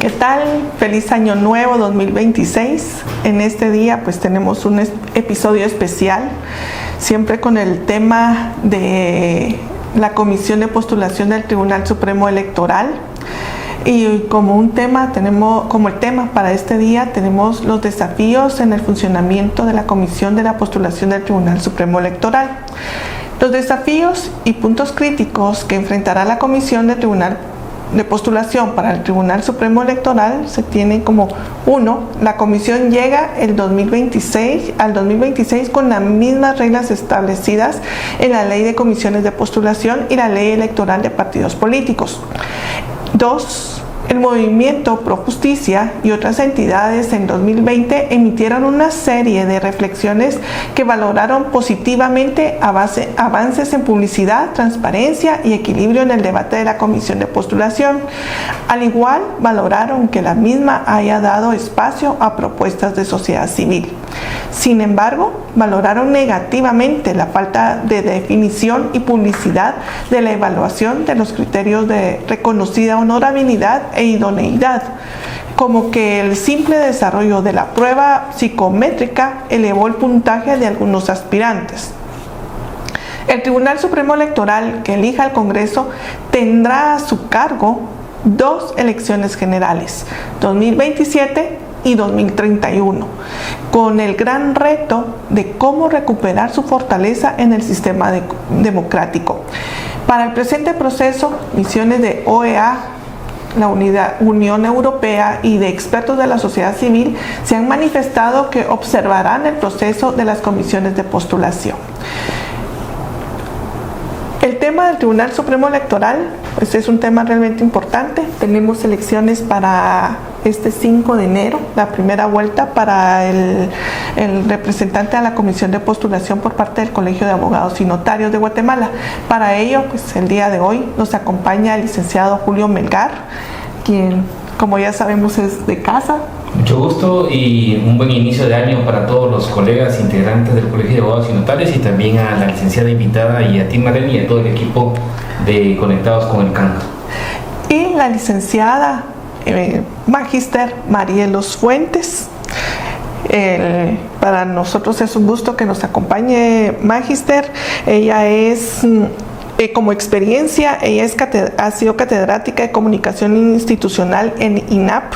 ¿Qué tal? Feliz Año Nuevo 2026. En este día pues tenemos un episodio especial, siempre con el tema de la Comisión de Postulación del Tribunal Supremo Electoral. Y como el tema para este día tenemos los desafíos en el funcionamiento de la Comisión de la Postulación del Tribunal Supremo Electoral. Los desafíos y puntos críticos que enfrentará la Comisión de Postulación para el Tribunal Supremo Electoral se tienen como: 1. La Comisión llega al 2026 con las mismas reglas establecidas en la Ley de Comisiones de Postulación y la Ley Electoral de Partidos Políticos. 2. El Movimiento Pro Justicia y otras entidades en 2020 emitieron una serie de reflexiones que valoraron positivamente avances en publicidad, transparencia y equilibrio en el debate de la Comisión de Postulación. Al igual, valoraron que la misma haya dado espacio a propuestas de sociedad civil. Sin embargo, valoraron negativamente la falta de definición y publicidad de la evaluación de los criterios de reconocida honorabilidad e idoneidad, como que el simple desarrollo de la prueba psicométrica elevó el puntaje de algunos aspirantes. El Tribunal Supremo Electoral que elija al Congreso tendrá a su cargo 2 elecciones generales, 2027 y 2031, con el gran reto de cómo recuperar su fortaleza en el sistema democrático. Para el presente proceso, misiones de OEA, la Unión Europea y de expertos de la sociedad civil se han manifestado que observarán el proceso de las comisiones de postulación. El tema del Tribunal Supremo Electoral pues es un tema realmente importante. Tenemos elecciones para este 5 de enero, la primera vuelta para el representante a la Comisión de Postulación por parte del Colegio de Abogados y Notarios de Guatemala. Para ello, pues el día de hoy nos acompaña el licenciado Julio Melgar, quien, como ya sabemos, es de casa. Mucho gusto y un buen inicio de año para todos los colegas integrantes del Colegio de Abogados y Notarios, y también a la licenciada invitada y a ti, Marlene, y a todo el equipo de Conectados con el CAN. Y la licenciada Magíster Marielos Fuentes. Para nosotros es un gusto que nos acompañe Magíster. Ella es... como experiencia, ella ha sido catedrática de Comunicación Institucional en INAP.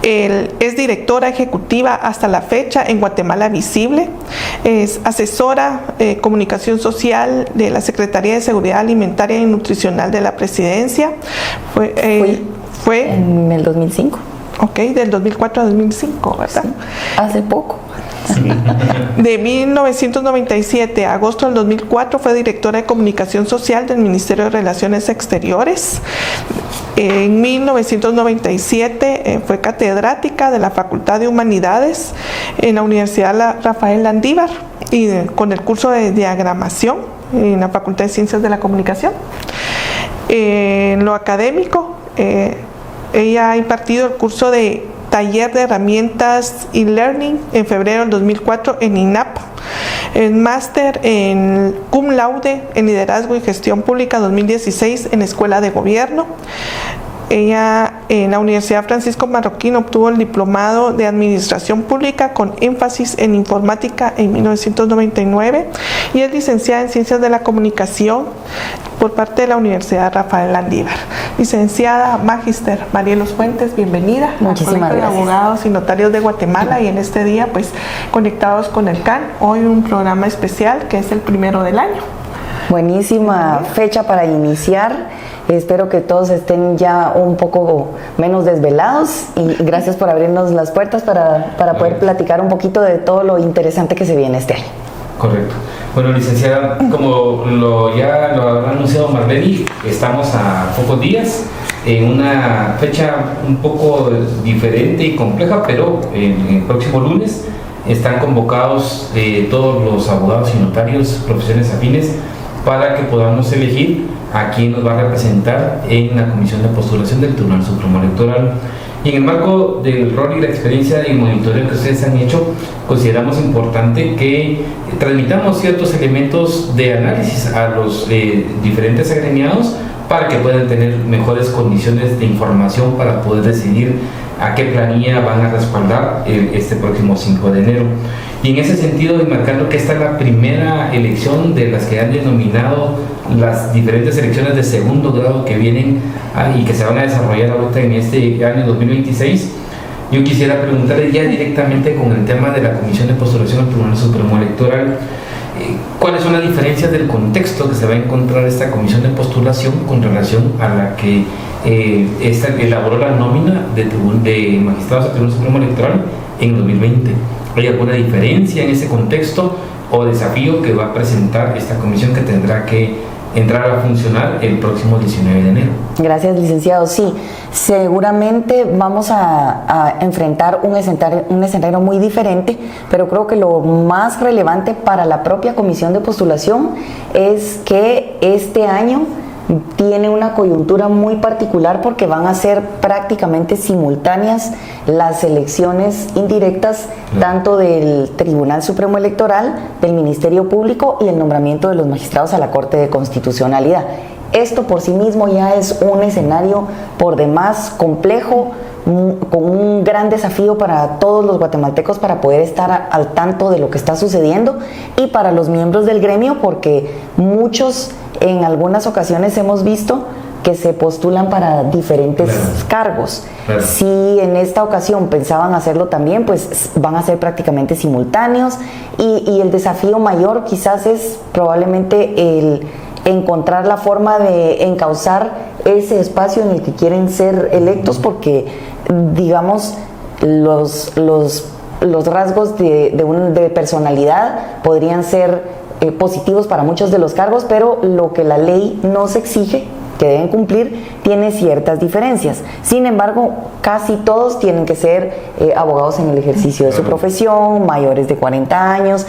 Es directora ejecutiva hasta la fecha en Guatemala Visible. Es asesora de comunicación social de la Secretaría de Seguridad Alimentaria y Nutricional de la Presidencia. Fue en el 2005. Ok, del 2004 a 2005, ¿verdad? Sí, hace poco. Sí. De 1997 a agosto del 2004 fue directora de Comunicación Social del Ministerio de Relaciones Exteriores. En 1997 fue catedrática de la Facultad de Humanidades en la Universidad Rafael Landívar y con el curso de diagramación en la Facultad de Ciencias de la Comunicación. En lo académico, ella ha impartido el curso de Taller de Herramientas y Learning en febrero del 2004 en INAP, el máster en Cum Laude en Liderazgo y Gestión Pública 2016 en Escuela de Gobierno. Ella en la Universidad Francisco Marroquín obtuvo el diplomado de Administración Pública con énfasis en Informática en 1999 y es licenciada en Ciencias de la Comunicación por parte de la Universidad Rafael Landívar. Licenciada Magíster Marielos Fuentes, bienvenida al Colegio de Abogados y Notarios de Guatemala, y en este día pues Conectados con el CAN, hoy un programa especial que es el primero del año. Buenísima fecha para iniciar. Espero que todos estén ya un poco menos desvelados y gracias por abrirnos las puertas para poder platicar un poquito de todo lo interesante que se viene este año. Correcto. Bueno, licenciada, como ya lo habrá anunciado Marlene, estamos a pocos días en una fecha un poco diferente y compleja, pero el próximo lunes están convocados todos los abogados y notarios, profesiones afines, para que podamos elegir a quién nos va a representar en la Comisión de Postulación del Tribunal Supremo Electoral. Y en el marco del rol y la experiencia y monitoreo que ustedes han hecho, consideramos importante que transmitamos ciertos elementos de análisis a los diferentes agremiados para que puedan tener mejores condiciones de información para poder decidir a qué planilla van a respaldar este próximo 5 de enero. Y en ese sentido, marcando que esta es la primera elección de las que han denominado las diferentes elecciones de segundo grado que vienen y que se van a desarrollar ahorita en este año 2026, yo quisiera preguntarle ya directamente con el tema de la Comisión de Postulación al Tribunal Supremo Electoral, ¿cuáles son las diferencias del contexto que se va a encontrar esta Comisión de Postulación con relación a la que elaboró la nómina de magistrados al Tribunal Supremo Electoral en 2020? ¿Hay alguna diferencia en ese contexto o desafío que va a presentar esta comisión que tendrá que entrar a funcionar el próximo 19 de enero? Gracias, licenciado. Sí, seguramente vamos a enfrentar un escenario muy diferente, pero creo que lo más relevante para la propia Comisión de Postulación es que este año tiene una coyuntura muy particular porque van a ser prácticamente simultáneas las elecciones indirectas tanto del Tribunal Supremo Electoral, del Ministerio Público y el nombramiento de los magistrados a la Corte de Constitucionalidad. Esto por sí mismo ya es un escenario por demás complejo, con un gran desafío para todos los guatemaltecos para poder estar al tanto de lo que está sucediendo, y para los miembros del gremio porque muchos en algunas ocasiones hemos visto que se postulan para diferentes cargos. Si en esta ocasión pensaban hacerlo también, pues van a ser prácticamente simultáneos, y el desafío mayor quizás es probablemente el encontrar la forma de encauzar ese espacio en el que quieren ser electos, porque digamos los rasgos de personalidad podrían ser positivos para muchos de los cargos, pero lo que la ley nos exige que deben cumplir tiene ciertas diferencias. Sin embargo, casi todos tienen que ser abogados en el ejercicio de su profesión, mayores de 40 años,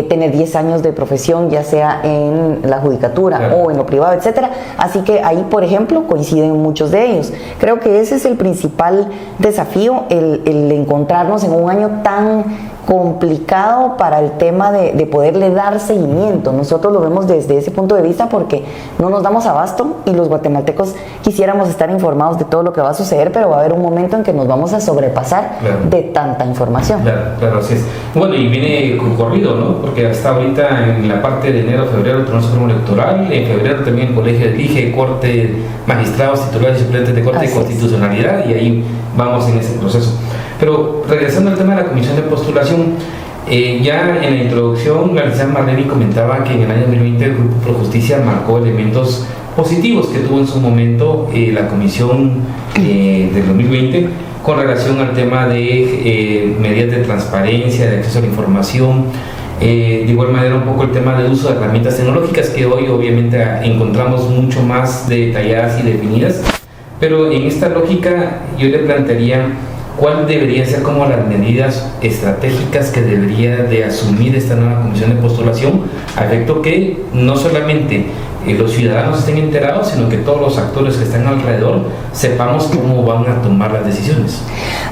tener 10 años de profesión, ya sea en la judicatura o en lo privado, etcétera. Así que ahí, por ejemplo, coinciden muchos de ellos. Creo que ese es el principal desafío, el encontrarnos en un año tan complicado para el tema de poderle dar seguimiento. Nosotros lo vemos desde ese punto de vista porque no nos damos abasto, y los guatemaltecos quisiéramos estar informados de todo lo que va a suceder, pero va a haber un momento en que nos vamos a sobrepasar de tanta información. Claro, así es. Bueno, y viene corrido, ¿no? Porque hasta ahorita en la parte de enero, febrero, el Tribunal Supremo Electoral, en febrero también el Colegio elige Corte, magistrados, titulares y suplentes de Corte de Constitucionalidad, y ahí vamos en ese proceso. Pero regresando al tema de la Comisión de Postulación, ya en la introducción la licenciada Marlene comentaba que en el año 2020 el Grupo Pro Justicia marcó elementos positivos que tuvo en su momento la Comisión del 2020 con relación al tema de medidas de transparencia, de acceso a la información, de igual manera un poco el tema del uso de herramientas tecnológicas que hoy obviamente encontramos mucho más detalladas y definidas, pero en esta lógica yo le plantearía ¿cuál debería ser como las medidas estratégicas que debería de asumir esta nueva Comisión de Postulación, a efecto que no solamente los ciudadanos estén enterados, sino que todos los actores que están alrededor sepamos cómo van a tomar las decisiones?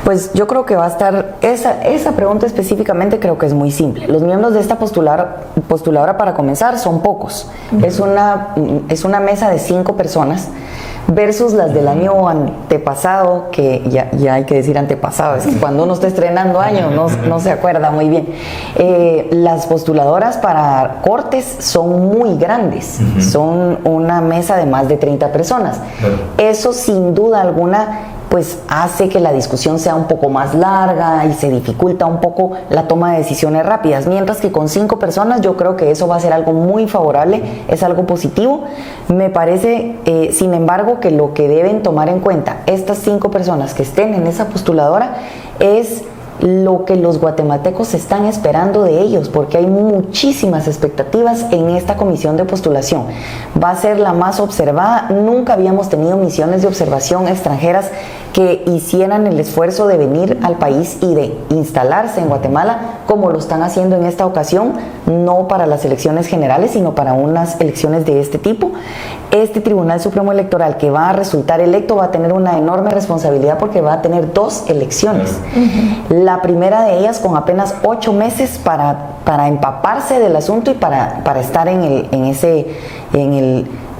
Pues yo creo que va a estar, esa pregunta específicamente creo que es muy simple. Los miembros de esta postuladora, para comenzar, son pocos. Es una mesa de 5 personas versus las del año antepasado, que ya hay que decir antepasado, es que cuando uno está estrenando año no se acuerda muy bien. Las postuladoras para cortes son muy grandes, son una mesa de más de 30 personas. Eso sin duda alguna pues hace que la discusión sea un poco más larga y se dificulta un poco la toma de decisiones rápidas, mientras que con 5 personas yo creo que eso va a ser algo muy favorable, es algo positivo. Me parece, sin embargo, que lo que deben tomar en cuenta estas 5 personas que estén en esa postuladora es lo que los guatemaltecos están esperando de ellos, porque hay muchísimas expectativas en esta comisión de postulación. Va a ser la más observada. Nunca habíamos tenido misiones de observación extranjeras que hicieran el esfuerzo de venir al país y de instalarse en Guatemala como lo están haciendo en esta ocasión, no para las elecciones generales, sino para unas elecciones de este tipo. Este Tribunal Supremo Electoral que va a resultar electo va a tener una enorme responsabilidad porque va a tener 2 elecciones. La primera de ellas con apenas 8 meses para empaparse del asunto y para estar en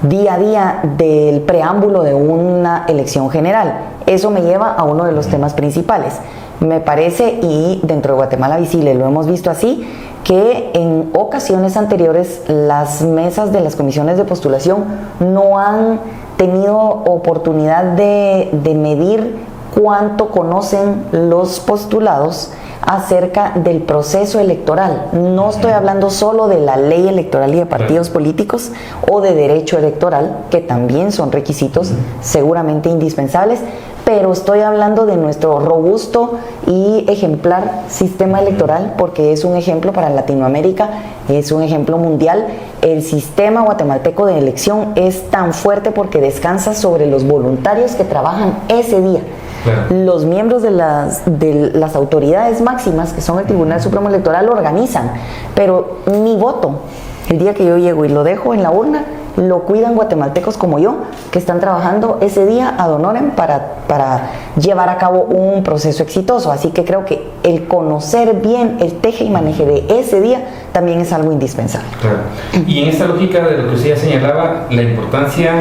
día a día del preámbulo de una elección general. Eso me lleva a uno de los temas principales. Me parece, y dentro de Guatemala Visible lo hemos visto así, que en ocasiones anteriores las mesas de las comisiones de postulación no han tenido oportunidad de medir cuánto conocen los postulados acerca del proceso electoral. No estoy hablando solo de la ley electoral y de partidos políticos o de derecho electoral, que también son requisitos seguramente indispensables, pero estoy hablando de nuestro robusto y ejemplar sistema electoral, porque es un ejemplo para Latinoamérica, es un ejemplo mundial. El sistema guatemalteco de elección es tan fuerte porque descansa sobre los voluntarios que trabajan ese día. Claro. Los miembros de las autoridades máximas, que son el Tribunal Supremo Electoral, lo organizan, pero mi voto, el día que yo llego y lo dejo en la urna, lo cuidan guatemaltecos como yo, que están trabajando ese día ad honorem para llevar a cabo un proceso exitoso. Así que creo que el conocer bien el teje y maneje de ese día también es algo indispensable. Claro. Y en esta lógica de lo que usted ya señalaba, la importancia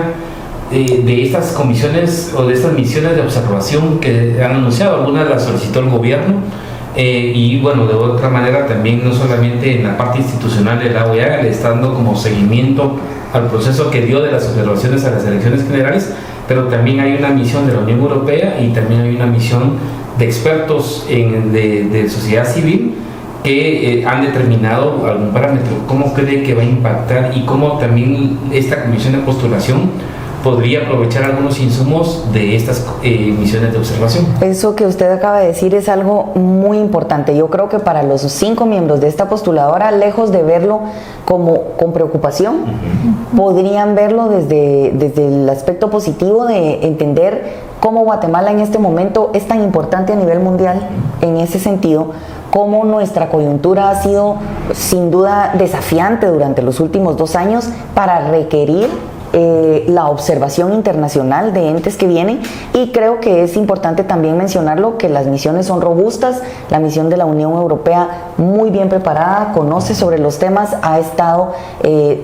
de estas comisiones o de estas misiones de observación que han anunciado, algunas las solicitó el gobierno, y bueno, de otra manera también, no solamente en la parte institucional de la OEA, le está dando como seguimiento al proceso que dio de las observaciones a las elecciones generales, pero también hay una misión de la Unión Europea y también hay una misión de expertos de sociedad civil que han determinado algún parámetro. ¿Cómo cree que va a impactar y cómo también esta comisión de postulación podría aprovechar algunos insumos de estas misiones de observación? Eso que usted acaba de decir es algo muy importante. Yo creo que para los 5 miembros de esta postuladora, lejos de verlo como con preocupación, podrían verlo desde el aspecto positivo de entender cómo Guatemala en este momento es tan importante a nivel mundial en ese sentido, cómo nuestra coyuntura ha sido sin duda desafiante durante los últimos 2 años para requerir la observación internacional de entes que vienen, y creo que es importante también mencionarlo, que las misiones son robustas. La misión de la Unión Europea muy bien preparada, conoce sobre los temas, ha estado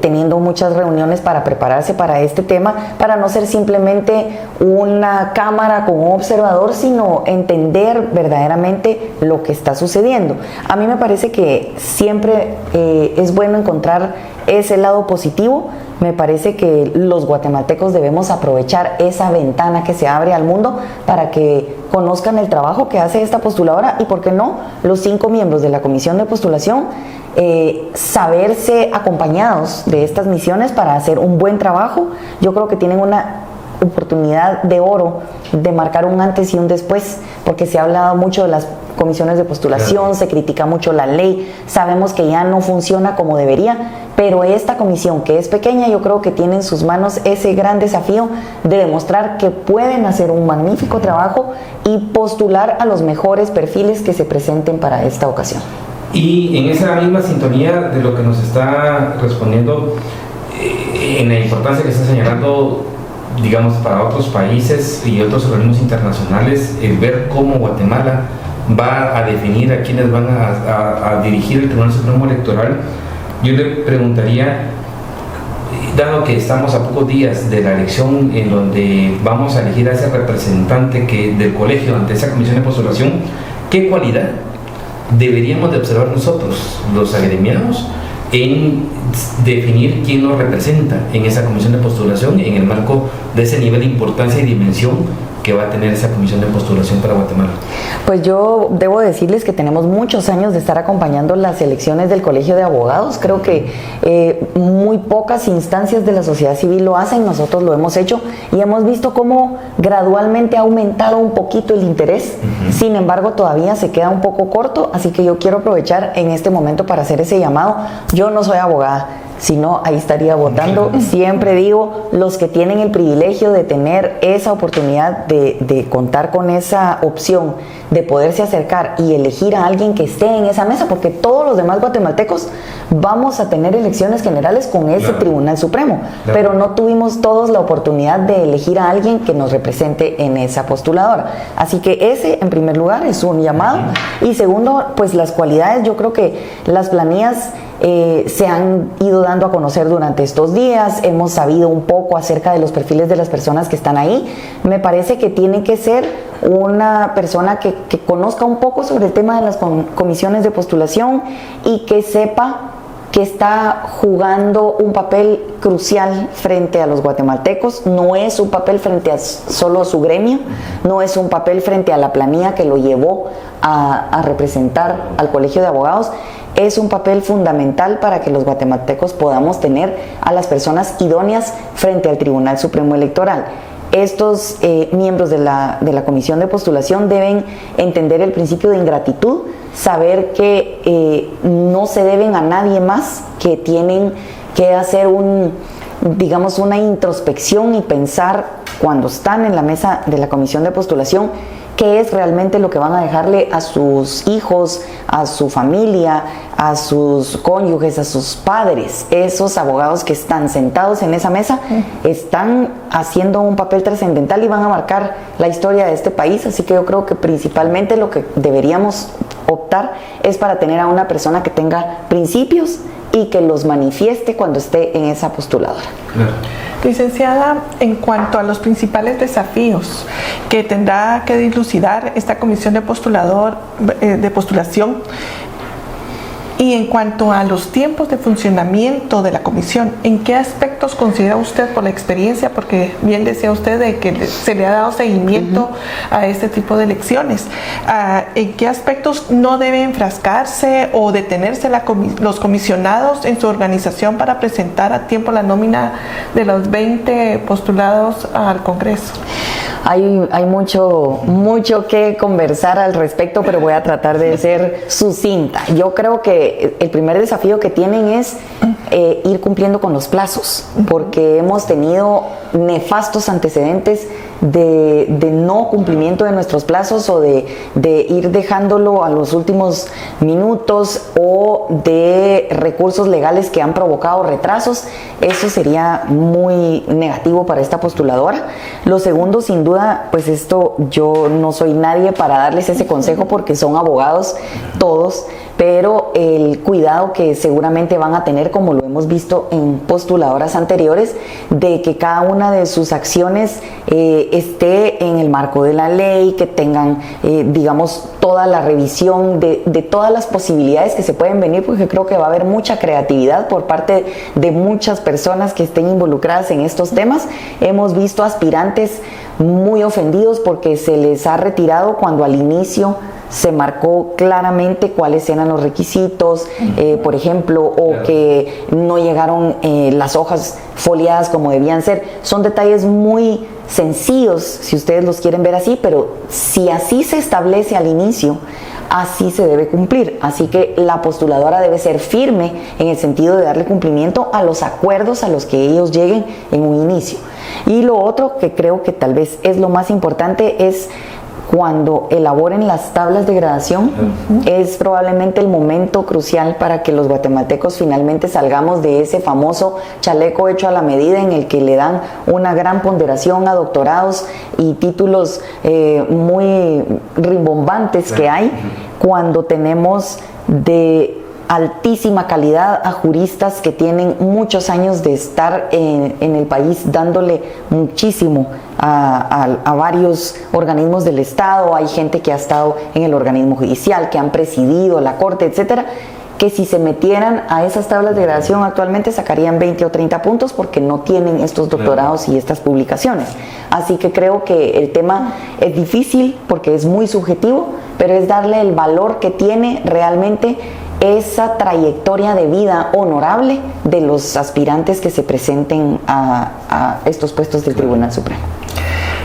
teniendo muchas reuniones para prepararse para este tema, para no ser simplemente una cámara con un observador, sino entender verdaderamente lo que está sucediendo. A mí me parece que siempre es bueno encontrar ese lado positivo. Me parece que los guatemaltecos debemos aprovechar esa ventana que se abre al mundo para que conozcan el trabajo que hace esta postuladora y, ¿por qué no?, los 5 miembros de la comisión de postulación, saberse acompañados de estas misiones para hacer un buen trabajo. Yo creo que tienen una oportunidad de oro de marcar un antes y un después, porque se ha hablado mucho de las comisiones de postulación, se critica mucho la ley, sabemos que ya no funciona como debería, pero esta comisión, que es pequeña, yo creo que tiene en sus manos ese gran desafío de demostrar que pueden hacer un magnífico trabajo y postular a los mejores perfiles que se presenten para esta ocasión. Y en esa misma sintonía de lo que nos está respondiendo, en la importancia que está señalando, digamos, para otros países y otros organismos internacionales, el ver cómo Guatemala va a definir a quienes van a dirigir el Tribunal Supremo Electoral, yo le preguntaría, dado que estamos a pocos días de la elección en donde vamos a elegir a ese representante del colegio ante esa comisión de postulación, ¿qué cualidad deberíamos de observar nosotros, los agremiados, en definir quién nos representa en esa comisión de postulación en el marco de ese nivel de importancia y dimensión que va a tener esa comisión de postulación para Guatemala? Pues yo debo decirles que tenemos muchos años de estar acompañando las elecciones del Colegio de Abogados. Creo que muy pocas instancias de la sociedad civil lo hacen, nosotros lo hemos hecho y hemos visto cómo gradualmente ha aumentado un poquito el interés. Sin embargo, todavía se queda un poco corto, así que yo quiero aprovechar en este momento para hacer ese llamado. Yo no soy abogada, si no, ahí estaría votando. Siempre digo, los que tienen el privilegio de tener esa oportunidad de contar con esa opción, de poderse acercar y elegir a alguien que esté en esa mesa, porque todos los demás guatemaltecos vamos a tener elecciones generales con ese Tribunal Supremo, pero no tuvimos todos la oportunidad de elegir a alguien que nos represente en esa postuladora. Así que ese, en primer lugar, es un llamado. Y segundo, pues las cualidades. Yo creo que las planillas se han ido dando a conocer durante estos días, hemos sabido un poco acerca de los perfiles de las personas que están ahí. Me parece que tiene que ser una persona que conozca un poco sobre el tema de las comisiones de postulación y que sepa que está jugando un papel crucial frente a los guatemaltecos. No es un papel frente a solo su gremio, no es un papel frente a la planilla que lo llevó a representar al Colegio de Abogados. Es un papel fundamental para que los guatemaltecos podamos tener a las personas idóneas frente al Tribunal Supremo Electoral. Estos miembros de la Comisión de Postulación deben entender el principio de ingratitud, saber que no se deben a nadie más, que tienen que hacer una introspección y pensar cuando están en la mesa de la Comisión de Postulación qué es realmente lo que van a dejarle a sus hijos, a su familia, a sus cónyuges, a sus padres. Esos abogados que están sentados en esa mesa están haciendo un papel trascendental y van a marcar la historia de este país, así que yo creo que principalmente lo que deberíamos optar es para tener a una persona que tenga principios y que los manifieste cuando esté en esa postuladora. Claro. Licenciada, en cuanto a los principales desafíos que tendrá que dilucidar esta comisión de postulación, y en cuanto a los tiempos de funcionamiento de la comisión, ¿en qué aspectos considera usted, por la experiencia, porque bien decía usted de que se le ha dado seguimiento a este tipo de elecciones, en qué aspectos no debe enfrascarse o detenerse los comisionados en su organización para presentar a tiempo la nómina de los 20 postulados al Congreso? Hay mucho que conversar al respecto, pero voy a tratar de ser sucinta. Yo creo que el primer desafío que tienen es ir cumpliendo con los plazos, porque hemos tenido nefastos antecedentes de no cumplimiento de nuestros plazos o de ir dejándolo a los últimos minutos o de recursos legales que han provocado retrasos. Eso sería muy negativo para esta postuladora. Lo segundo, sin duda, pues esto yo no soy nadie para darles ese consejo porque son abogados todos, pero el cuidado que seguramente van a tener, como lo hemos visto en postuladoras anteriores, de que cada una de sus acciones esté en el marco de la ley, que tengan, toda la revisión de todas las posibilidades que se pueden venir, porque creo que va a haber mucha creatividad por parte de muchas personas que estén involucradas en estos temas. Hemos visto aspirantes muy ofendidos porque se les ha retirado cuando al inicio se marcó claramente cuáles eran los requisitos, por ejemplo, o que no llegaron las hojas foliadas como debían ser. Son detalles muy sencillos, si ustedes los quieren ver así, pero si así se establece al inicio, así se debe cumplir. Así que la postuladora debe ser firme en el sentido de darle cumplimiento a los acuerdos a los que ellos lleguen en un inicio. Y lo otro que creo que tal vez es lo más importante es cuando elaboren las tablas de gradación. Es probablemente el momento crucial para que los guatemaltecos finalmente salgamos de ese famoso chaleco hecho a la medida en el que le dan una gran ponderación a doctorados y títulos muy rimbombantes que hay, cuando tenemos de altísima calidad a juristas que tienen muchos años de estar en el país dándole muchísimo a varios organismos del Estado. Hay gente que ha estado en el organismo judicial, que han presidido la corte, etcétera, que si se metieran a esas tablas de gradación actualmente sacarían 20 o 30 puntos porque no tienen estos doctorados y estas publicaciones. Así que creo que el tema es difícil porque es muy subjetivo, pero es darle el valor que tiene realmente esa trayectoria de vida honorable de los aspirantes que se presenten a estos puestos del Tribunal Supremo.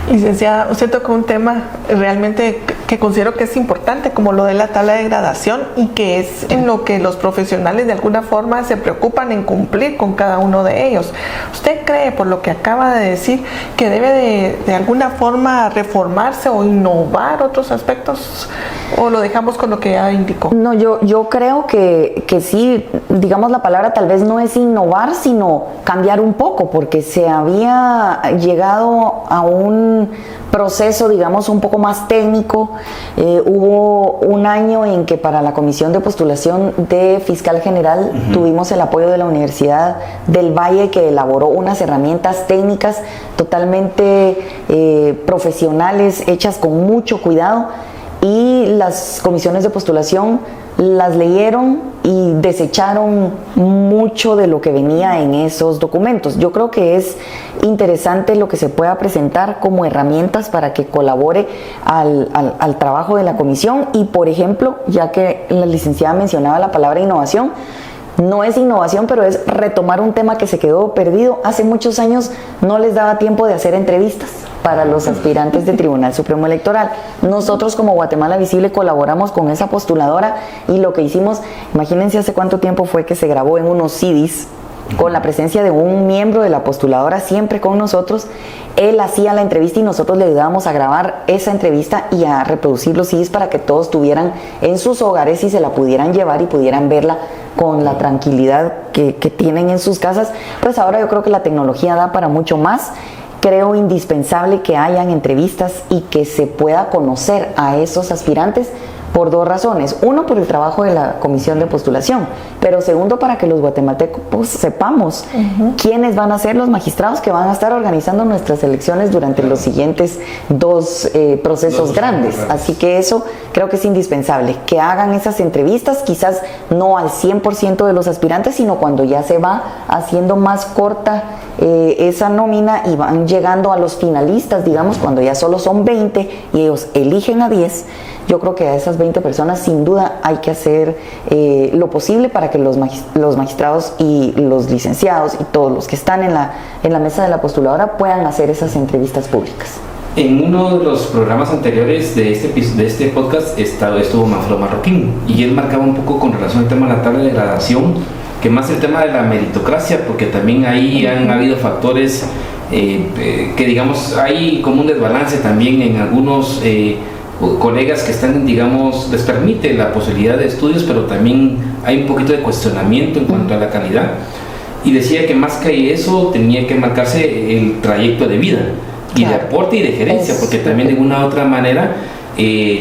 Licenciada, usted tocó un tema realmente que considero que es importante, como lo de la tabla de gradación, y que es en lo que los profesionales de alguna forma se preocupan en cumplir con cada uno de ellos. ¿Usted cree, por lo que acaba de decir, que debe de alguna forma reformarse o innovar otros aspectos, o lo dejamos con lo que ya indicó? No, yo creo que sí, digamos, la palabra tal vez no es innovar, sino cambiar un poco, porque se había llegado a un un proceso, digamos, un poco más técnico. Hubo un año en que para la comisión de postulación de fiscal general tuvimos el apoyo de la Universidad del Valle, que elaboró unas herramientas técnicas totalmente profesionales, hechas con mucho cuidado, y las comisiones de postulación las leyeron y desecharon mucho de lo que venía en esos documentos. Yo creo que es interesante lo que se pueda presentar como herramientas para que colabore al trabajo de la comisión. Y, por ejemplo, ya que la licenciada mencionaba la palabra innovación, no es innovación, pero es retomar un tema que se quedó perdido. Hace muchos años no les daba tiempo de hacer entrevistas para los aspirantes del Tribunal Supremo Electoral. Nosotros como Guatemala Visible colaboramos con esa postuladora y lo que hicimos, imagínense hace cuánto tiempo fue que se grabó en unos CDs con la presencia de un miembro de la postuladora siempre con nosotros. Él hacía la entrevista y nosotros le ayudábamos a grabar esa entrevista y a reproducir los CDs para que todos tuvieran en sus hogares y se la pudieran llevar y pudieran verla con la tranquilidad que tienen en sus casas. Pues ahora yo creo que la tecnología da para mucho más. Creo indispensable que hayan entrevistas y que se pueda conocer a esos aspirantes por dos razones. Uno, por el trabajo de la comisión de postulación, pero segundo, para que los guatemaltecos sepamos quiénes van a ser los magistrados que van a estar organizando nuestras elecciones durante los siguientes dos procesos grandes. Así que eso creo que es indispensable, que hagan esas entrevistas, quizás no al 100% de los aspirantes, sino cuando ya se va haciendo más corta esa nómina y van llegando a los finalistas, digamos, cuando ya solo son 20 y ellos eligen a 10. Yo creo que a esas 20 personas sin duda hay que hacer lo posible para que los magistrados y los licenciados y todos los que están en la mesa de la postuladora puedan hacer esas entrevistas públicas. En uno de los programas anteriores de este podcast estuvo Manfredo Marroquín, y él marcaba un poco con relación al tema de la tabla de gradación, que más el tema de la meritocracia, porque también ahí han habido factores que, digamos, hay como un desbalance también en algunos colegas que están, digamos, les permite la posibilidad de estudios, pero también hay un poquito de cuestionamiento en cuanto a la calidad. Y decía que más que eso tenía que marcarse el trayecto de vida y de aporte y de gerencia, porque también de una u otra manera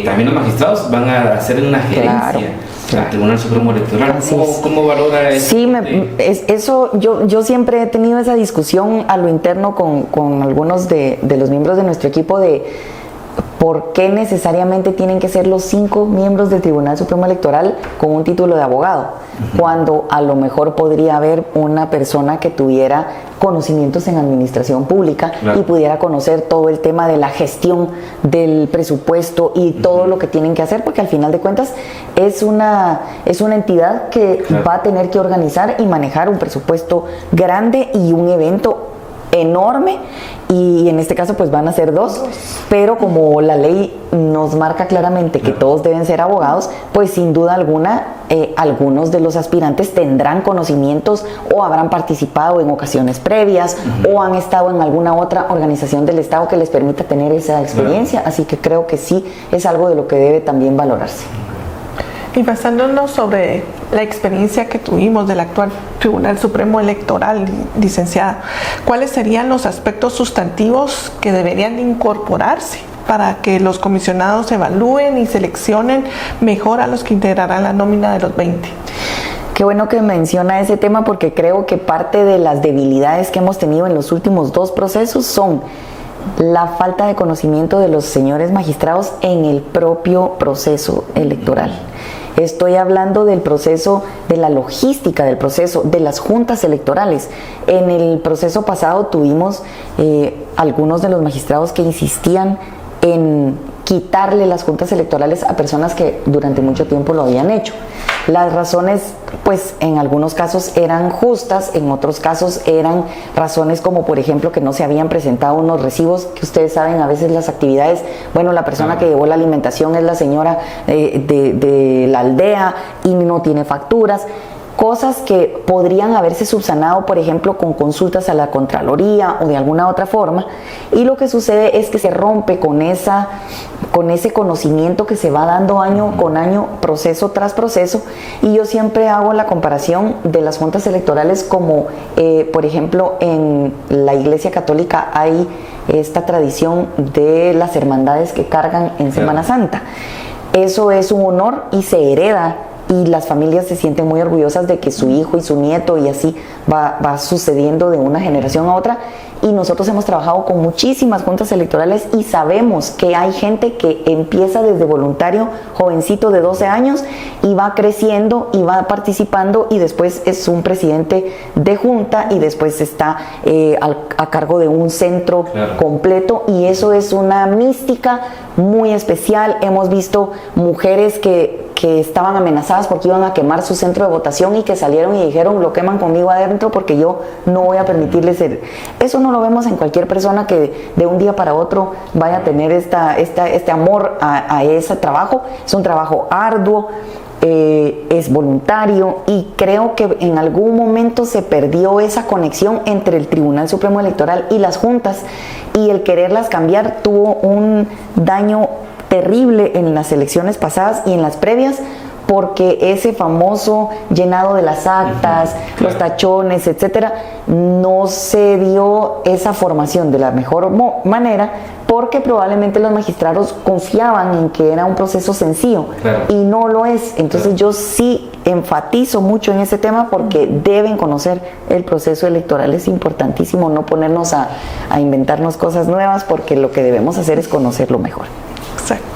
también los magistrados van a hacer una gerencia al Tribunal Supremo Electoral. ¿Cómo valora eso? Sí, eso yo siempre he tenido esa discusión a lo interno con algunos de los miembros de nuestro equipo de ¿por qué necesariamente tienen que ser los 5 miembros del Tribunal Supremo Electoral con un título de abogado? Cuando a lo mejor podría haber una persona que tuviera conocimientos en administración pública y pudiera conocer todo el tema de la gestión del presupuesto y todo lo que tienen que hacer, porque al final de cuentas es una entidad que va a tener que organizar y manejar un presupuesto grande y un evento enorme, y en este caso pues van a ser 2, pero como la ley nos marca claramente que todos deben ser abogados, pues sin duda alguna algunos de los aspirantes tendrán conocimientos o habrán participado en ocasiones previas o han estado en alguna otra organización del Estado que les permita tener esa experiencia, así que creo que sí es algo de lo que debe también valorarse. Y basándonos sobre la experiencia que tuvimos del actual Tribunal Supremo Electoral, licenciada, ¿cuáles serían los aspectos sustantivos que deberían incorporarse para que los comisionados evalúen y seleccionen mejor a los que integrarán la nómina de los 20? Qué bueno que menciona ese tema, porque creo que parte de las debilidades que hemos tenido en los últimos 2 procesos son la falta de conocimiento de los señores magistrados en el propio proceso electoral. Estoy hablando del proceso, de la logística del proceso, de las juntas electorales. En el proceso pasado tuvimos algunos de los magistrados que insistían en quitarle las juntas electorales a personas que durante mucho tiempo lo habían hecho. Las razones, pues en algunos casos eran justas, en otros casos eran razones como por ejemplo que no se habían presentado unos recibos, que ustedes saben a veces las actividades, bueno, la persona que llevó la alimentación es la señora de la aldea y no tiene facturas. cosas que podrían haberse subsanado, por ejemplo, con consultas a la Contraloría o de alguna otra forma, y lo que sucede es que se rompe con ese conocimiento que se va dando año con año, proceso tras proceso, y yo siempre hago la comparación de las juntas electorales como, por ejemplo, en la Iglesia Católica hay esta tradición de las hermandades que cargan en Semana Santa. Eso es un honor y se hereda, y las familias se sienten muy orgullosas de que su hijo y su nieto y así va sucediendo de una generación a otra. Y nosotros hemos trabajado con muchísimas juntas electorales y sabemos que hay gente que empieza desde voluntario, jovencito de 12 años, y va creciendo y va participando, y después es un presidente de junta y después está a cargo de un centro completo, y eso es una mística muy especial. Hemos visto mujeres que estaban amenazadas porque iban a quemar su centro de votación y que salieron y dijeron: lo queman conmigo adentro porque yo no voy a permitirles ser. Eso no lo vemos en cualquier persona que de un día para otro vaya a tener este amor a ese trabajo. Es un trabajo arduo, es voluntario, y creo que en algún momento se perdió esa conexión entre el Tribunal Supremo Electoral y las juntas, y el quererlas cambiar tuvo un daño terrible en las elecciones pasadas y en las previas, porque ese famoso llenado de las actas, los tachones, etcétera, no se dio esa formación de la mejor manera, porque probablemente los magistrados confiaban en que era un proceso sencillo y no lo es. Entonces yo sí enfatizo mucho en ese tema, porque deben conocer el proceso electoral. Es importantísimo no ponernos a inventarnos cosas nuevas, porque lo que debemos hacer es conocerlo mejor. Exacto.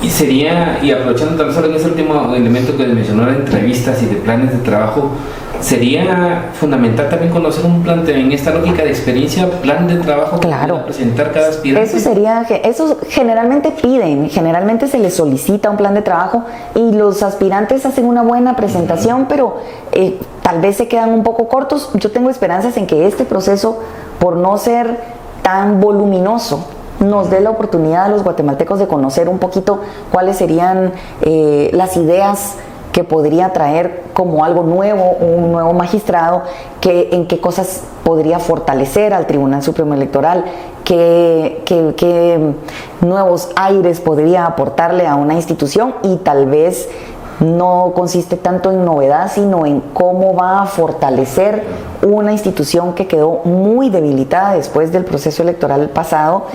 Y sería, y aprovechando tal vez en ese último elemento que mencionó de entrevistas y de planes de trabajo, sería fundamental también conocer un plan en esta lógica de experiencia, plan de trabajo para presentar cada aspirante. Eso generalmente generalmente se les solicita un plan de trabajo, y los aspirantes hacen una buena presentación, pero tal vez se quedan un poco cortos. Yo tengo esperanzas en que este proceso, por no ser tan voluminoso, nos dé la oportunidad a los guatemaltecos de conocer un poquito cuáles serían las ideas que podría traer como algo nuevo, un nuevo magistrado, en qué cosas podría fortalecer al Tribunal Supremo Electoral, qué nuevos aires podría aportarle a una institución, y tal vez no consiste tanto en novedad, sino en cómo va a fortalecer una institución que quedó muy debilitada después del proceso electoral pasado,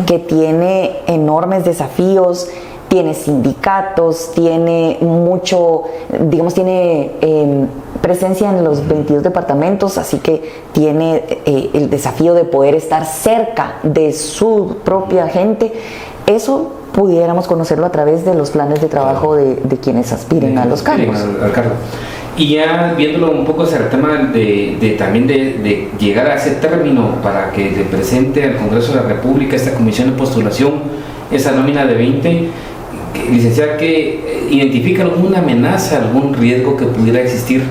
que tiene enormes desafíos, tiene sindicatos, tiene presencia en los 22 departamentos, así que tiene el desafío de poder estar cerca de su propia gente. Eso pudiéramos conocerlo a través de los planes de trabajo de quienes aspiren a los cargos. Y ya viéndolo un poco hacia el tema de llegar a ese término para que le presente al Congreso de la República esta comisión de postulación, esa nómina de 20, licenciada, que identifica alguna amenaza, algún riesgo que pudiera existir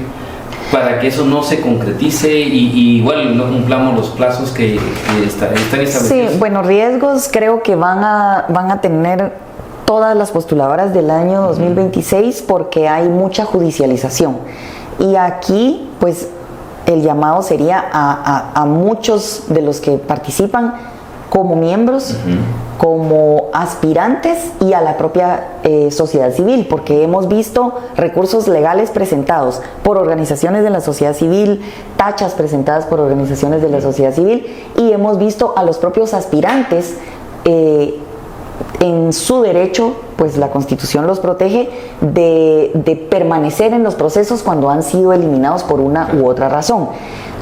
para que eso no se concretice y igual no cumplamos los plazos que están establecidos. Sí, bueno, riesgos creo que van a tener todas las postuladoras del año 2026, porque hay mucha judicialización. Y aquí, pues, el llamado sería a muchos de los que participan como miembros, como aspirantes, y a la propia sociedad civil, porque hemos visto recursos legales presentados por organizaciones de la sociedad civil, tachas presentadas por organizaciones de la sociedad civil, y hemos visto a los propios aspirantes en su derecho, pues la Constitución los protege de permanecer en los procesos cuando han sido eliminados por una u otra razón.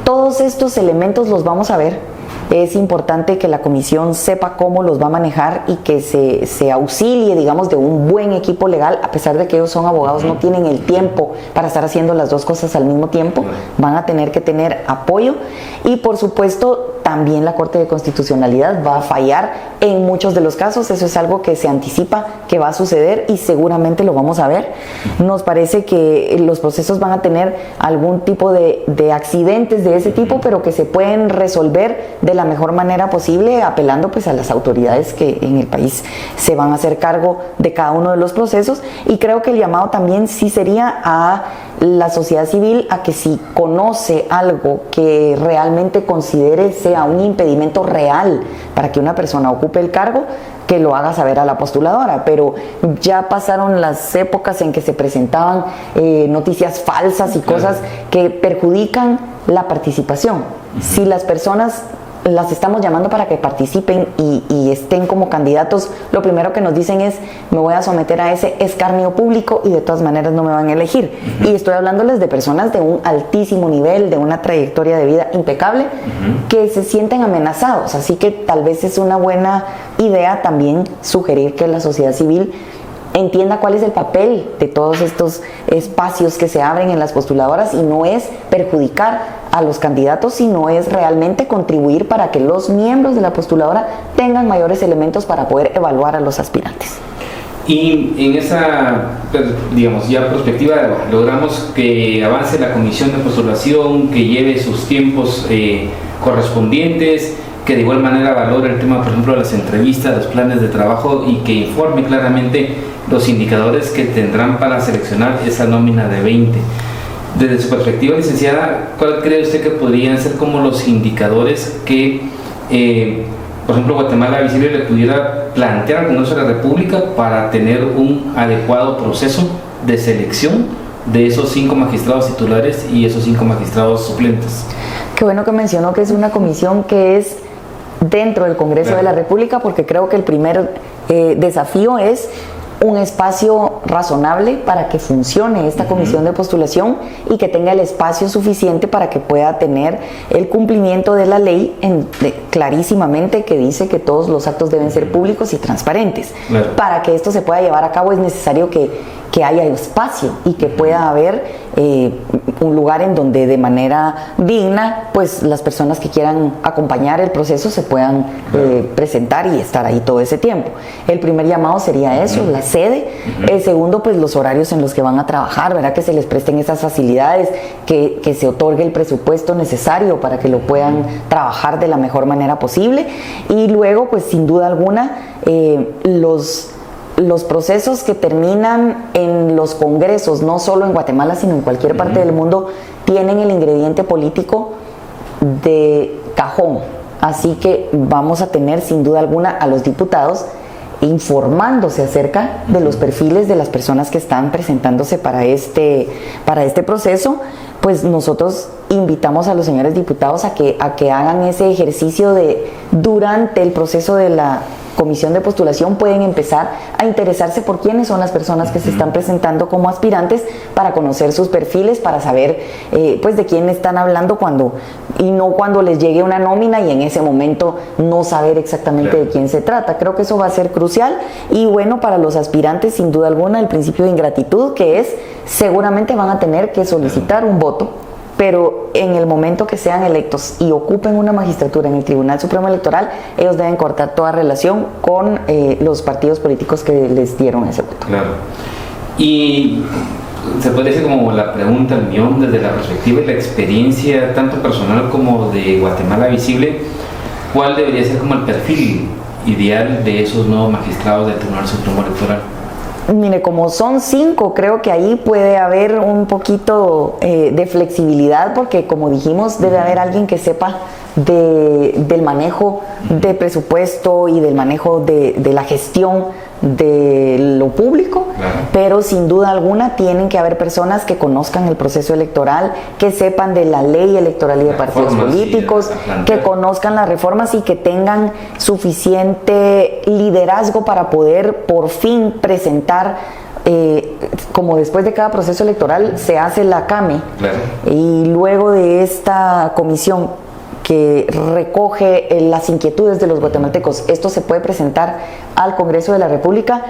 Todos estos elementos los vamos a ver. Es importante que la comisión sepa cómo los va a manejar y que se auxilie, digamos, de un buen equipo legal. A pesar de que ellos son abogados, no tienen el tiempo para estar haciendo las dos cosas al mismo tiempo. Van a tener que tener apoyo, y por supuesto también la Corte de Constitucionalidad va a fallar en muchos de los casos. Eso es algo que se anticipa que va a suceder y seguramente lo vamos a ver. Nos parece que los procesos van a tener algún tipo de accidentes de ese tipo, pero que se pueden resolver de la mejor manera posible, apelando pues a las autoridades que en el país se van a hacer cargo de cada uno de los procesos. Y creo que el llamado también sí sería a la sociedad civil a que si conoce algo que realmente considere sea un impedimento real para que una persona ocupe el cargo, que lo haga saber a la postuladora. Pero ya pasaron las épocas en que se presentaban noticias falsas y cosas que perjudican la participación. Si las personas las estamos llamando para que participen y estén como candidatos, lo primero que nos dicen es: me voy a someter a ese escarnio público y de todas maneras no me van a elegir. Y estoy hablándoles de personas de un altísimo nivel, de una trayectoria de vida impecable, que se sienten amenazados. Así que tal vez es una buena idea también sugerir que la sociedad civil entienda cuál es el papel de todos estos espacios que se abren en las postuladoras, y no es perjudicar a los candidatos, sino es realmente contribuir para que los miembros de la postuladora tengan mayores elementos para poder evaluar a los aspirantes. Y en esa, digamos, ya perspectiva, logramos que avance la comisión de postulación, que lleve sus tiempos correspondientes, que de igual manera valore el tema, por ejemplo, de las entrevistas, los planes de trabajo, y que informe claramente los indicadores que tendrán para seleccionar esa nómina de 20. Desde su perspectiva, licenciada, ¿cuál cree usted que podrían ser como los indicadores que, por ejemplo, Guatemala Visible le pudiera plantear al Congreso de la República para tener un adecuado proceso de selección de esos 5 magistrados titulares y esos 5 magistrados suplentes? Qué bueno que mencionó que es una comisión que es dentro del Congreso de la República, porque creo que el primer desafío es un espacio razonable para que funcione esta comisión de postulación y que tenga el espacio suficiente para que pueda tener el cumplimiento de la ley clarísimamente, que dice que todos los actos deben ser públicos y transparentes. Claro. Para que esto se pueda llevar a cabo es necesario que haya espacio y que pueda haber un lugar en donde de manera digna, pues las personas que quieran acompañar el proceso se puedan presentar y estar ahí todo ese tiempo. El primer llamado sería eso, la sede. El segundo, pues los horarios en los que van a trabajar, ¿verdad? Que se les presten esas facilidades, que se otorgue el presupuesto necesario para que lo puedan trabajar de la mejor manera posible. Y luego, pues sin duda alguna, los procesos que terminan en los congresos, no solo en Guatemala, sino en cualquier parte del mundo, tienen el ingrediente político de cajón. Así que vamos a tener sin duda alguna a los diputados informándose acerca de los perfiles de las personas que están presentándose para este proceso. Pues nosotros invitamos a los señores diputados a que hagan ese ejercicio de, durante el proceso de la comisión de postulación, pueden empezar a interesarse por quiénes son las personas que se están presentando como aspirantes, para conocer sus perfiles, para saber pues de quién están hablando y no cuando les llegue una nómina y en ese momento no saber exactamente de quién se trata. Creo que eso va a ser crucial. Y bueno, para los aspirantes, sin duda alguna, el principio de ingratitud, que es seguramente van a tener que solicitar un voto, pero en el momento que sean electos y ocupen una magistratura en el Tribunal Supremo Electoral, ellos deben cortar toda relación con los partidos políticos que les dieron ese voto. Claro. Y se puede decir como la pregunta al millón, desde la perspectiva y la experiencia tanto personal como de Guatemala Visible, ¿cuál debería ser como el perfil ideal de esos nuevos magistrados del Tribunal Supremo Electoral? Mire, como son 5, creo que ahí puede haber un poquito de flexibilidad, porque como dijimos, debe haber alguien que sepa del manejo de presupuesto y del manejo de la gestión de lo público, pero sin duda alguna tienen que haber personas que conozcan el proceso electoral, que sepan de la ley electoral y de partidos políticos, que conozcan las reformas y que tengan suficiente liderazgo para poder por fin presentar, como después de cada proceso electoral se hace la CAME, y luego de esta comisión que recoge las inquietudes de los guatemaltecos, esto se puede presentar al Congreso de la República.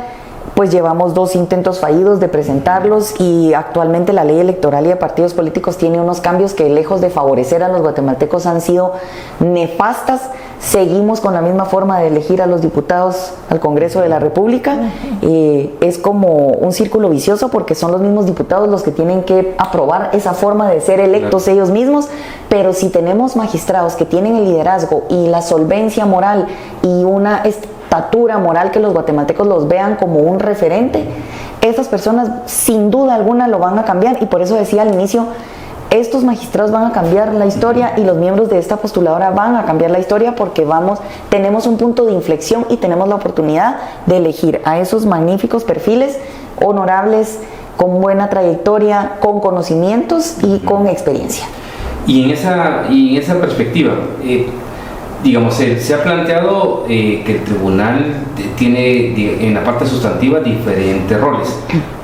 Pues llevamos 2 intentos fallidos de presentarlos, y actualmente la ley electoral y de partidos políticos tiene unos cambios que, lejos de favorecer a los guatemaltecos, han sido nefastas. Seguimos con la misma forma de elegir a los diputados al Congreso de la República. Es como un círculo vicioso, porque son los mismos diputados los que tienen que aprobar esa forma de ser electos ellos mismos. Pero si tenemos magistrados que tienen el liderazgo y la solvencia moral y una estatura moral, que los guatemaltecos los vean como un referente, esas personas sin duda alguna lo van a cambiar. Y por eso decía al inicio, estos magistrados van a cambiar la historia y los miembros de esta postuladora van a cambiar la historia, porque tenemos un punto de inflexión y tenemos la oportunidad de elegir a esos magníficos perfiles, honorables, con buena trayectoria, con conocimientos y con experiencia. Y en esa perspectiva, digamos, se ha planteado que el tribunal tiene en la parte sustantiva diferentes roles.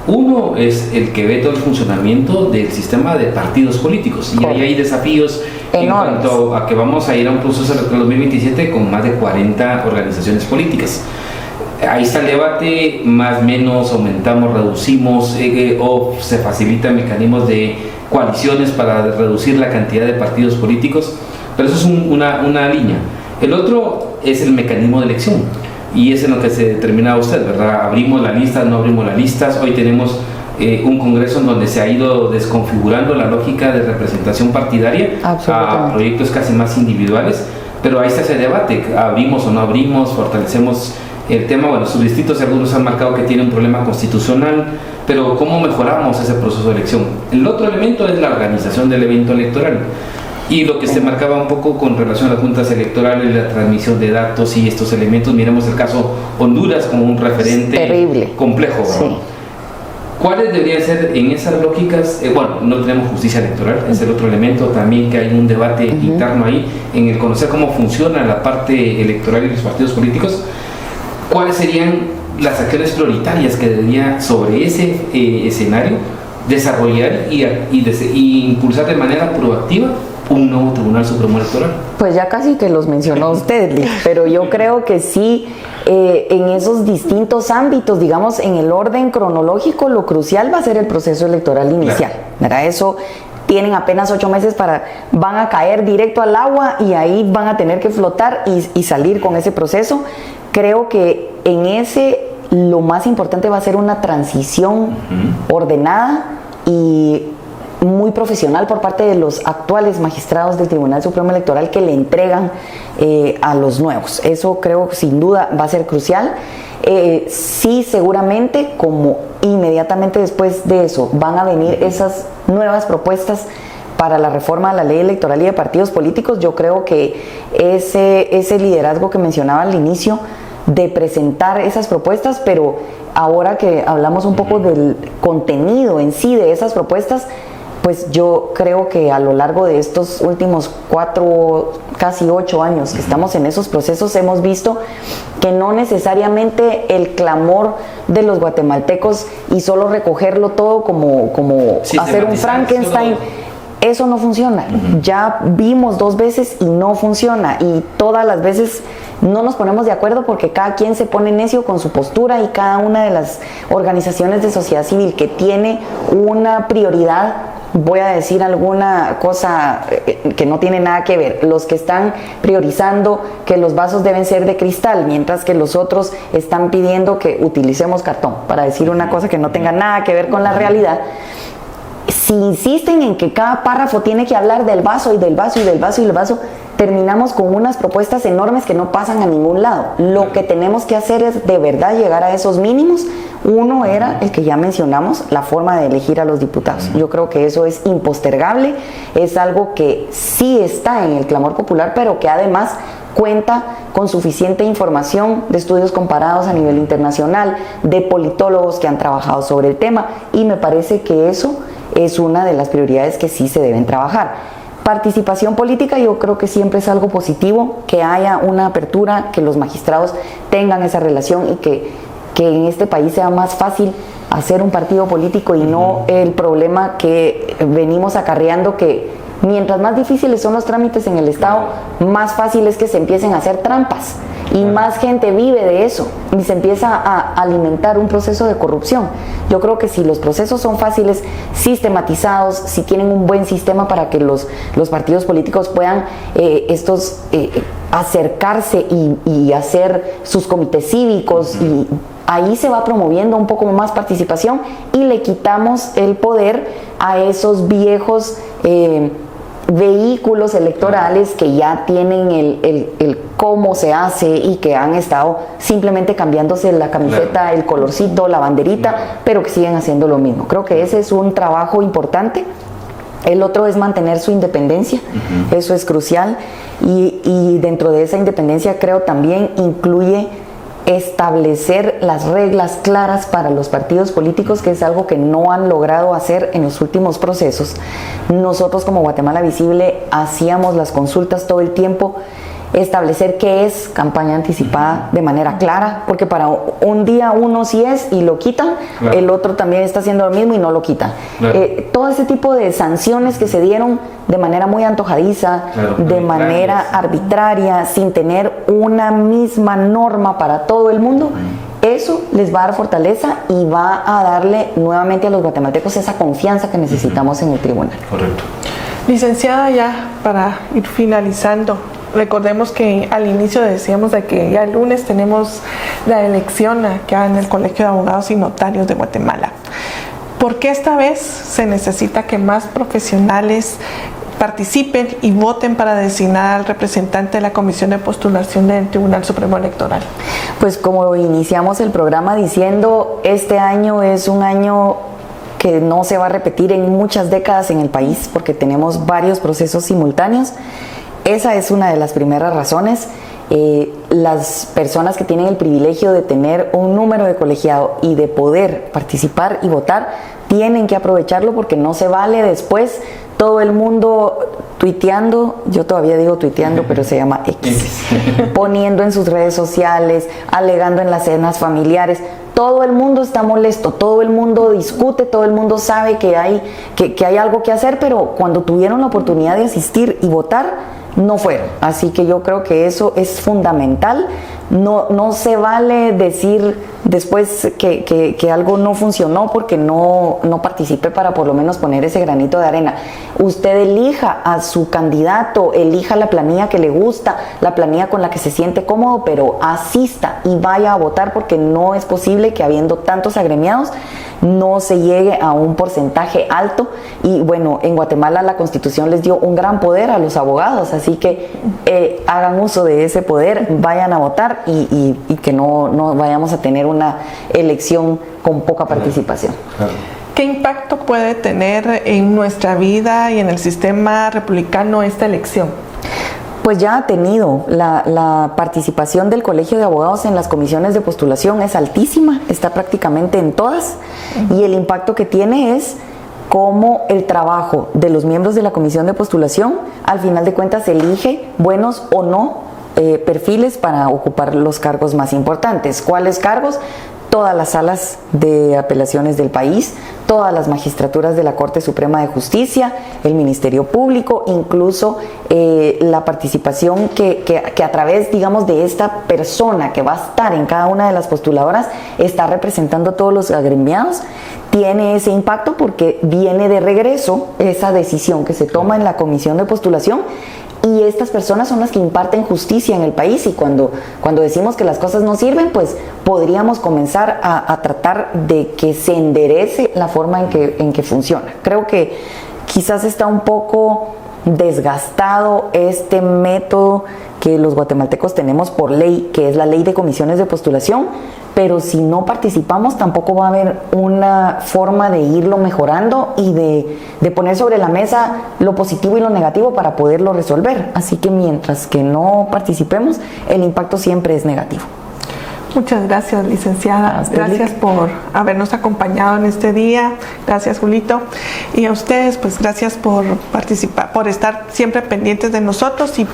Uno es el que ve todo el funcionamiento del sistema de partidos políticos, y ahí hay desafíos enormes en cuanto a que vamos a ir a un proceso electoral 2027 con más de 40 organizaciones políticas. Ahí está el debate, más o menos aumentamos, reducimos, o se facilitan mecanismos de coaliciones para reducir la cantidad de partidos políticos, pero eso es una línea. El otro es el mecanismo de elección, y es en lo que se determina usted, ¿verdad? Abrimos las listas, no abrimos las listas. Hoy tenemos un congreso en donde se ha ido desconfigurando la lógica de representación partidaria a proyectos casi más individuales, pero ahí está ese debate, abrimos o no abrimos, fortalecemos el tema. Bueno, sus distritos algunos han marcado que tiene un problema constitucional, pero ¿cómo mejoramos ese proceso de elección? El otro elemento es la organización del evento electoral. Y lo que se marcaba un poco con relación a las juntas electorales, la transmisión de datos y estos elementos, miremos el caso Honduras como un referente terrible, complejo, ¿verdad? Sí. ¿Cuáles deberían ser en esas lógicas? Bueno, no tenemos justicia electoral, es el otro elemento también, que hay un debate interno ahí en el conocer cómo funciona la parte electoral y los partidos políticos. ¿Cuáles serían las acciones prioritarias que debería sobre ese escenario desarrollar y impulsar de manera proactiva un nuevo Tribunal Supremo Electoral? Pues ya casi que los mencionó usted, Liz, pero yo creo que sí, en esos distintos ámbitos, digamos, en el orden cronológico, lo crucial va a ser el proceso electoral inicial, ¿verdad? Eso tienen apenas 8 meses van a caer directo al agua y ahí van a tener que flotar y salir con ese proceso. Creo que en ese lo más importante va a ser una transición ordenada y muy profesional por parte de los actuales magistrados del Tribunal Supremo Electoral, que le entregan a los nuevos. Eso creo sin duda va a ser crucial. Sí, seguramente, como inmediatamente después de eso van a venir esas nuevas propuestas para la reforma de la ley electoral y de partidos políticos, yo creo que ese liderazgo que mencionaba al inicio de presentar esas propuestas, pero ahora que hablamos un poco del contenido en sí de esas propuestas, pues yo creo que a lo largo de estos últimos 4, casi 8 años que estamos en esos procesos, hemos visto que no necesariamente el clamor de los guatemaltecos y solo recogerlo todo como hacer un Frankenstein, eso no funciona. Ya vimos 2 veces y no funciona, y todas las veces no nos ponemos de acuerdo porque cada quien se pone necio con su postura, y cada una de las organizaciones de sociedad civil que tiene una prioridad, voy a decir alguna cosa que no tiene nada que ver, los que están priorizando que los vasos deben ser de cristal, mientras que los otros están pidiendo que utilicemos cartón, para decir una cosa que no tenga nada que ver con la realidad. Si insisten en que cada párrafo tiene que hablar del vaso y del vaso y del vaso y del vaso, terminamos con unas propuestas enormes que no pasan a ningún lado. Lo que tenemos que hacer es de verdad llegar a esos mínimos. Uno era el que ya mencionamos, la forma de elegir a los diputados. Yo creo que eso es impostergable, es algo que sí está en el clamor popular, pero que además cuenta con suficiente información de estudios comparados a nivel internacional, de politólogos que han trabajado sobre el tema, y me parece que eso es una de las prioridades que sí se deben trabajar. Participación política, yo creo que siempre es algo positivo, que haya una apertura, que los magistrados tengan esa relación y que en este país sea más fácil hacer un partido político y no el problema que venimos acarreando, que mientras más difíciles son los trámites en el Estado, más fácil es que se empiecen a hacer trampas y más gente vive de eso y se empieza a alimentar un proceso de corrupción. Yo creo que si los procesos son fáciles, sistematizados, si tienen un buen sistema para que los partidos políticos puedan acercarse y hacer sus comités cívicos, y ahí se va promoviendo un poco más participación y le quitamos el poder a esos viejos vehículos electorales que ya tienen el cómo se hace y que han estado simplemente cambiándose la camiseta, el colorcito, la banderita, pero que siguen haciendo lo mismo. Creo que ese es un trabajo importante. El otro es mantener su independencia, eso es crucial, y dentro de esa independencia creo también incluye establecer las reglas claras para los partidos políticos, que es algo que no han logrado hacer en los últimos procesos. Nosotros como Guatemala Visible hacíamos las consultas todo el tiempo, establecer qué es campaña anticipada de manera clara, porque para un día uno sí es y lo quitan, el otro también está haciendo lo mismo y no lo quitan. Todo ese tipo de sanciones que se dieron de manera muy antojadiza, de manera arbitraria, sin tener una misma norma para todo el mundo, eso les va a dar fortaleza y va a darle nuevamente a los guatemaltecos esa confianza que necesitamos en el tribunal. Correcto. Licenciada, ya para ir finalizando, recordemos que al inicio decíamos de que ya el lunes tenemos la elección acá en el Colegio de Abogados y Notarios de Guatemala. ¿Por qué esta vez se necesita que más profesionales participen y voten para designar al representante de la Comisión de Postulación del Tribunal Supremo Electoral? Pues como iniciamos el programa diciendo, este año es un año que no se va a repetir en muchas décadas en el país, porque tenemos varios procesos simultáneos. Esa es una de las primeras razones. Las personas que tienen el privilegio de tener un número de colegiado y de poder participar y votar, tienen que aprovecharlo, porque no se vale después todo el mundo tuiteando, yo todavía digo tuiteando, pero se llama X, poniendo en sus redes sociales, alegando en las cenas familiares. Todo el mundo está molesto, todo el mundo discute, todo el mundo sabe que hay algo que hacer, pero cuando tuvieron la oportunidad de asistir y votar, no fueron. Así que yo creo que eso es fundamental. No se vale decir después que algo no funcionó porque no participé para por lo menos poner ese granito de arena. Usted elija a su candidato, elija la planilla que le gusta, la planilla con la que se siente cómodo, pero asista y vaya a votar, porque no es posible que habiendo tantos agremiados no se llegue a un porcentaje alto. Y bueno, en Guatemala la Constitución les dio un gran poder a los abogados, así que hagan uso de ese poder, vayan a votar y que no vayamos a tener una elección con poca participación. ¿Qué impacto puede tener en nuestra vida y en el sistema republicano esta elección? Pues ya ha tenido. La participación del Colegio de Abogados en las comisiones de postulación es altísima, está prácticamente en todas, y el impacto que tiene es cómo el trabajo de los miembros de la comisión de postulación al final de cuentas elige buenos o no perfiles para ocupar los cargos más importantes. ¿Cuáles cargos? Todas las salas de apelaciones del país, todas las magistraturas de la Corte Suprema de Justicia, el Ministerio Público, incluso la participación que a través, digamos, de esta persona que va a estar en cada una de las postuladoras, está representando a todos los agremiados, tiene ese impacto porque viene de regreso esa decisión que se toma en la comisión de postulación. Y estas personas son las que imparten justicia en el país, y cuando decimos que las cosas no sirven, pues podríamos comenzar a tratar de que se enderece la forma en que funciona. Creo que quizás está un poco desgastado este método que los guatemaltecos tenemos por ley, que es la ley de comisiones de postulación, pero si no participamos tampoco va a haber una forma de irlo mejorando y de poner sobre la mesa lo positivo y lo negativo para poderlo resolver. Así que mientras que no participemos, el impacto siempre es negativo. Muchas gracias, licenciada. Gracias por habernos acompañado en este día. Gracias, Julito. Y a ustedes, pues gracias por participar, por estar siempre pendientes de nosotros, y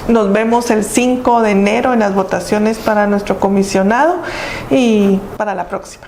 nos vemos el 5 de enero en las votaciones para nuestro comisionado y para la próxima.